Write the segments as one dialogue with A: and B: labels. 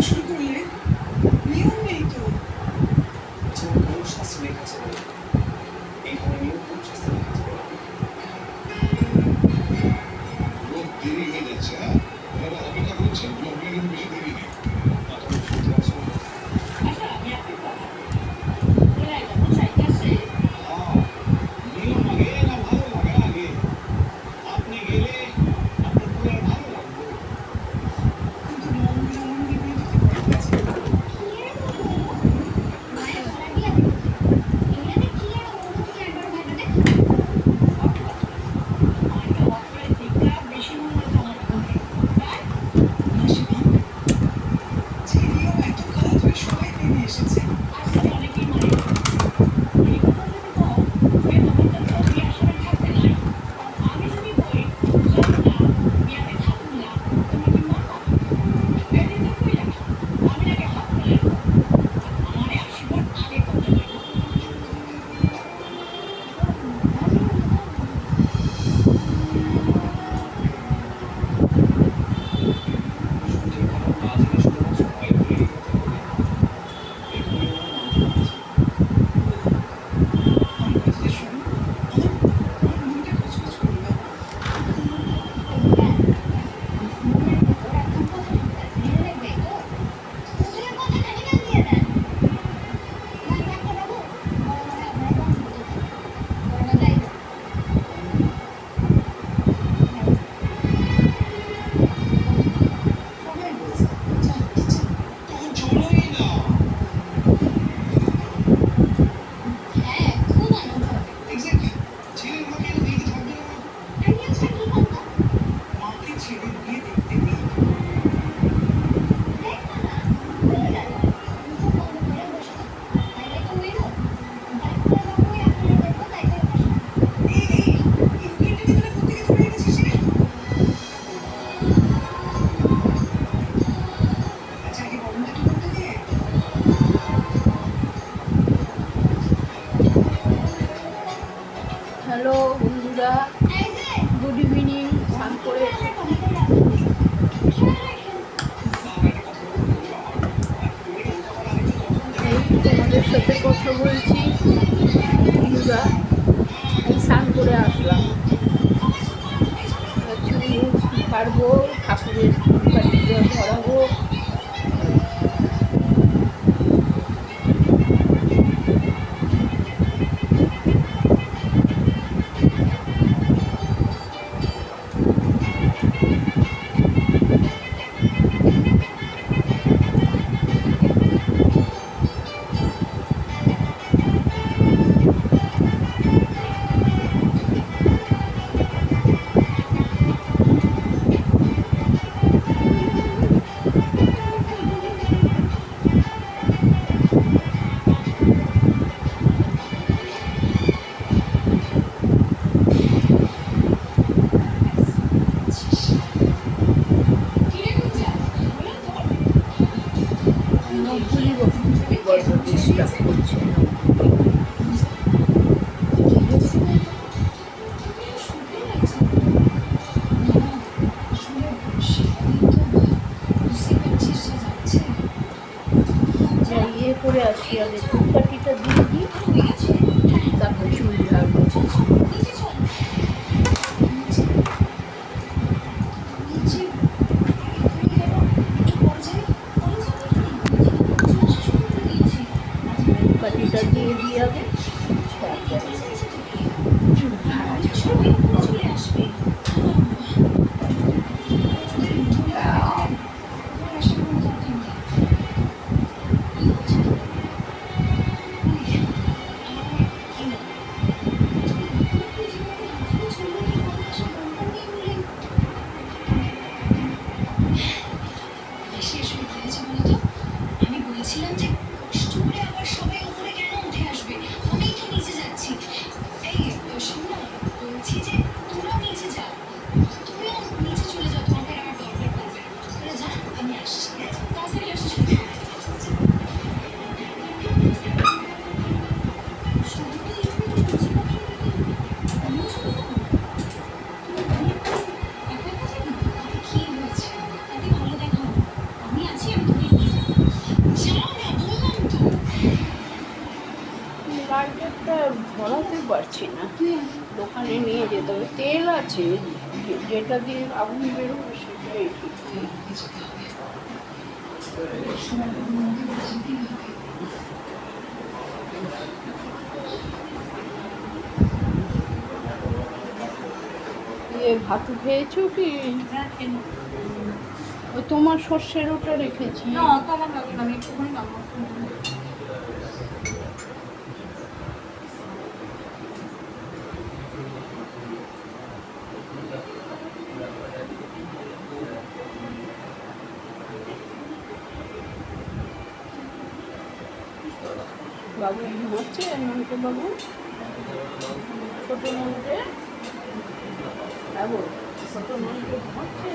A: শুরু করলে? নিয়ম নেই তো।
B: যেমন কোন শাস্ত্রে লেখা আছে বলো? এই ধরনের নিয়ম কোন শাস্ত্রে লেখা আছে বলো?
C: খুব দেরি হয়ে যাচ্ছে, হ্যাঁ? ওনারা অপেক্ষা করছেন, ব্লকের কিন্তু বেশি দেরি নেই।
B: তুমি শুনতে পাচ্ছ না?
C: হ্যাঁ, নিয়ম আগে না ভালো লাগা আগে? আপনি গেলে আপনার পরে আর ভালো লাগবে।
A: কিন্তু রং যেমন নিভিয়ে দিতে পারে কাছে। মাসিমা, যে নিয়ম এত কাল ধরে সবাই মেনে এসেছে,
B: সূর্যের কথা না জেনে শুধুমাত্র ভয় পেলেই হতে হবে। এখানে আমার মন্ত্র আছে।
A: আমার কথাটা শোনো। আমার মনটা খচখচ করো না। সবাই বলছে, চল চল।
C: তখন চলোই না। এক্স্যাক্টলি। ছেলের মাকে এনে দিতে থাকবে না।
A: মাকে ছেড়ে বিয়ে দেখতে নেই। এই ইউক্রেনটা দিলে কোত্থেকে ধরে এনেছিস রে? আচ্ছা আগে বলুনটা কি করতে দে।
D: হ্যালো বন্ধুরা, গুড ইভিনিং। স্নান করে এসে এই তোমাদের সাথে কথা বলছি। বন্ধুরা, এই স্নান করে আসলাম। চুল কাটবো, ঠাকুরের বাড়ি জল ধরাবো। নবগুলি বড্ড ডিস্টার্ব করছে। ইয়ে করে আসি, আগে ধূপকাঠিটা দিয়ে দিই, তারপর চুল ঝাড়বো। ধূপকাঠিটা দিয়ে দিই আগে, তারপরে চুল ঝাড়া যাবে। পারছি না, দোকানে নিয়ে যেতে হবে। তেল আছে, যেটা দিয়ে আগুন বেরোবে সেটাই ঠিক। ভাতু খেয়েছো কি? ওই তোমার সর্ষের ওটা রেখেছি।
E: না তো আমার লাগে না, আমি একটুখানি নামবো।
D: বাবু ঘুমাচ্ছে, নন্টে বাবু, ছোট নন্টে বাবু, ছোট নন্টে ঘুমাচ্ছে।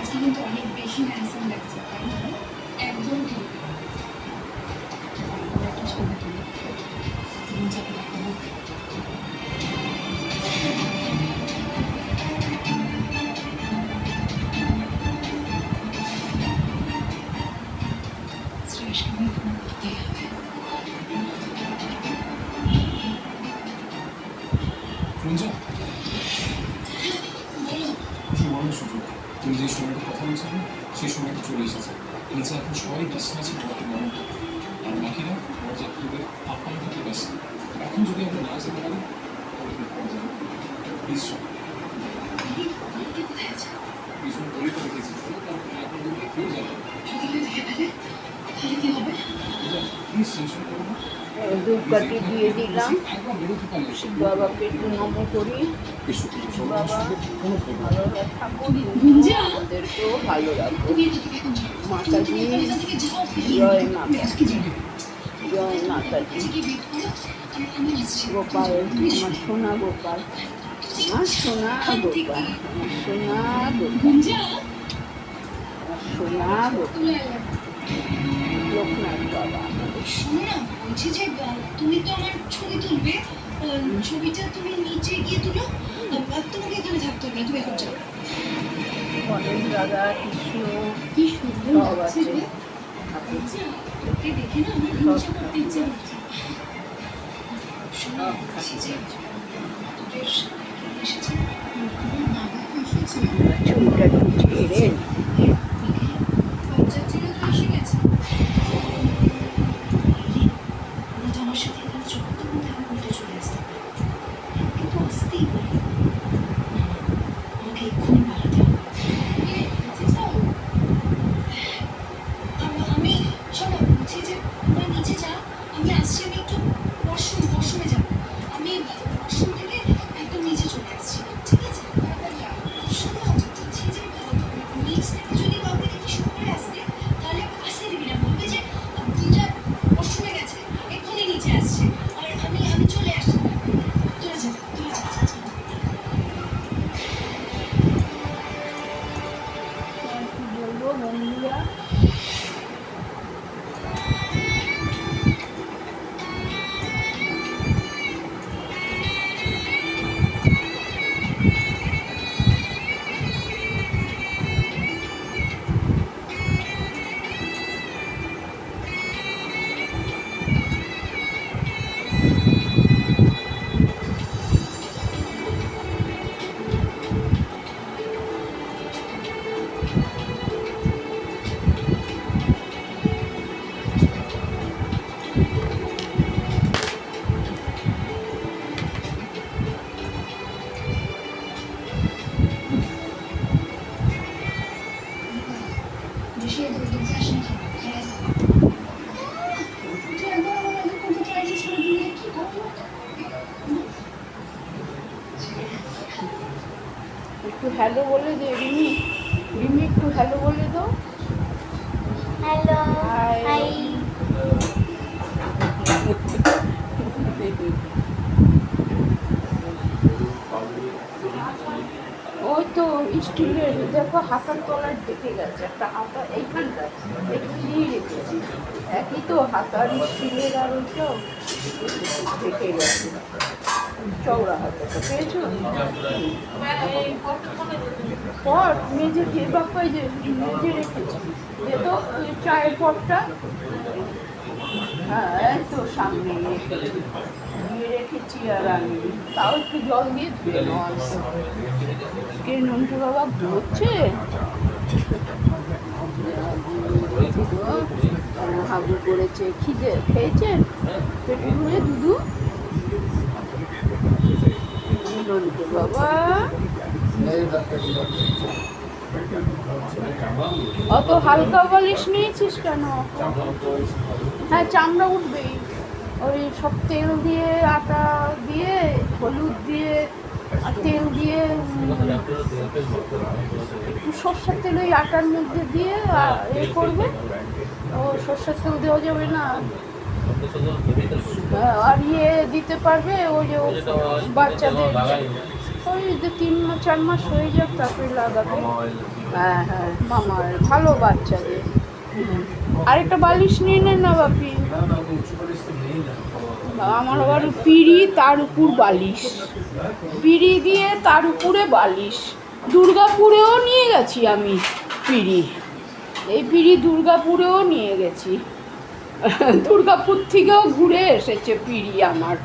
F: আজকে কিন্তু অনেক বেশি হ্যান্ডসাম লাগছে, তাই না? একদম ঠিক। আমরা একটা ছবি তুলি, চাপে দেখাবো। শ্রেয়সকে আমি ফোন করতেই হবে।
B: রঞ্জা,
F: বলো।
B: সুবর্ণ সুযোগ। তুমি যে সময়টা কথা বলছো না, সেই সময়টা চলে এসেছে। নিচে এখন সবাই ব্যস্ত আছে তোমাকে মনে, আর বাকিরা বরযাত্রীদের আপ্যায়ন করতে ব্যস্ত। এখন যদি আমরা না যেতে পারি তাহলে কি করা যাবে? প্লিজ
F: কোথায় আছে?
B: পিছন করে তো রেখেছি, তারপরে এখন যদি কেউ যাবে
F: যদি কেউ দেখে ফেলে তাহলে কি হবে?
B: প্লিজ টেনশন করো না।
D: ধূপকাঠি দিয়ে দিলাম।
B: একবার বেরোতে পারলে
D: বাবাকে একটু নমো করি। বাবা
B: কোনো প্রবলেম
D: ভালো থাকুন,
F: গুঞ্জা!
D: আমাদেরকেও ভালো রাখো।
F: তুমি এটা থেকে এখন যাও।
D: মাতাজি,
F: তুমি এটা থেকে যাও।
D: জয়
F: তুমি
D: মাতা,
F: আজকে যাবে।
D: জয় মাতাজি।
F: আজকে ওয়েট করো, আমি আসছি।
D: গোপাল, আমার সোনা গোপাল, আমার সোনা গোপাল, আমার সোনা গোপাল,
F: গুঞ্জা!
D: আমার সোনা গোপাল,
F: তুলে এলাম।
D: লোকনাথ বাবা।
F: শোনো না, বলছি যে তুমি তো আমার ছবি তুলবে, ছবিটা তুমি নিচে গিয়ে তুলো। তোমাকে এখানে থাকতে হবে না, তুমি এখন যাও।
D: গণেশ রাধা কৃষ্ণ
F: কি সুন্দর
D: সব
F: লাগছে
D: আছে।
F: রে। আচ্ছা, ওকে দেখে না আমার হিংসা করতে ইচ্ছে হচ্ছে। শোনো, বলছি যে তোদের কে এসেছে? তোদের বাবা তো এসেছে।
D: চুলটা একটু ছেড়ে
F: বরযাত্রীরা তো এসে গেছে। ওরা তো আমার সাথে এখানে যখন তখন দেখা করতে চলে আসতে পারে। কিন্তু আসতেই পারে। না, আমাকে এক্ষুনি পালাতে হবে। আমি শোনো, বলছি যে তোমরা নিচে যাও, আমি আসছি। আমি একটু ওয়াশরুমে যাবো। আমি ওয়াশরুম থেকে একদম নিচে চলে আসছি, ঠিক আছে? শোনো, বলছি যে নিচ থেকে যদি কাউকে দেখে শুরু করে আসতে, তাহলে আসতে দিবি না, বলবে যে দুইটা ওয়াশরুমে গেছে, এক্ষুনি নিচে আসছে, আর আমি চলে আসছি। চলে যা, চলে যা।
D: কি বলবো বন্ধুরা,
F: বেশি এত উদ্যোগ আসেন কি? তুই একবার আমার আগে করতে চাইছিস, ছেড়ে দিলে কি করবো?
D: একটু হ্যালো বলে দে রিমি, রিমি একটু হ্যালো বলে দাও।
G: Hello,
D: hi.
G: হাই।
D: স্টিলের দেখো হাতার তলায় ঢেকে গেছে, একটা হাতা এইখানটায় এখান দিয়ে রেখেছি, একই তো হাতার স্টিলের আর ওইটাও ঢেকে গেছে, চওড়া হাতাটা পেয়েছো? পট মেজে দিয়ে বাপ্পাই যে মেজে রেখেছি, যে তো ওই চায়ের পটটা, হ্যাঁ এই তো সামনে দিয়ে রেখেছি। আর আমি তাও একটু জল দিয়ে ধুয়ে নেওয়া, কে নন্টু বাবা ঘুরছে, হাগু করেছে, খিদে খেয়েছেন পেট ভরে দুধু নন্টু বাবা। অত হালকা বালিশ নিয়েছিস কেন? হ্যাঁ চামড়া উঠবেই, ওই সব তেল দিয়ে আটা দিয়ে হলুদ দিয়ে আর তেল দিয়ে একটু সর্ষের তেল ওই আটার মধ্যে দিয়ে এ করবে, ও সর্ষের তেল দেওয়া যাবে না, আর ইয়ে দিতে পারবে ওই যে বাচ্চাদের ওই যে 3-4 মাস হয়ে যাক তারপরে লাগাবে। হ্যাঁ হ্যাঁ মামার ভালো বাচ্চাদের। আরেকটা বালিশ নিয়ে নেন না বাপি, আমার আবার পিঁড়ি তার উপর বালিশ, পিঁড়ি দিয়ে তার উপরে বালিশ। দুর্গাপুরেও নিয়ে গেছি আমি পিঁড়ি, এই পিঁড়ি দুর্গাপুরেও নিয়ে গেছি, দুর্গাপুর থেকেও ঘুরে এসেছে পিঁড়ি আমার।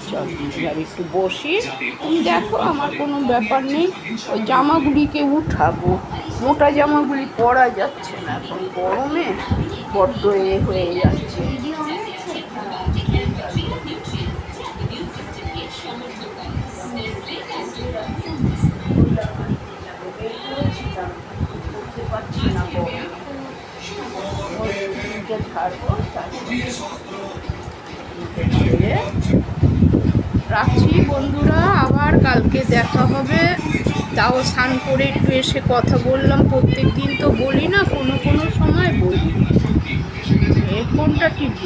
D: চল এবার একটু বসি, তুমি দেখো আমার কোনো ব্যাপার নেই, ওই জামাগুলিকে উঠাবো, মোটা জামাগুলি পরা যাচ্ছে না এখন গরমে, বড্ড এ হয়ে যাচ্ছে। রাখছি বন্ধুরা, আবার কালকে দেখা হবে, তাও স্নান করে একটু এসে কথা বললাম, প্রত্যেক দিন তো বলি না, কোনো সময় বলি, ফোনটা টিপি।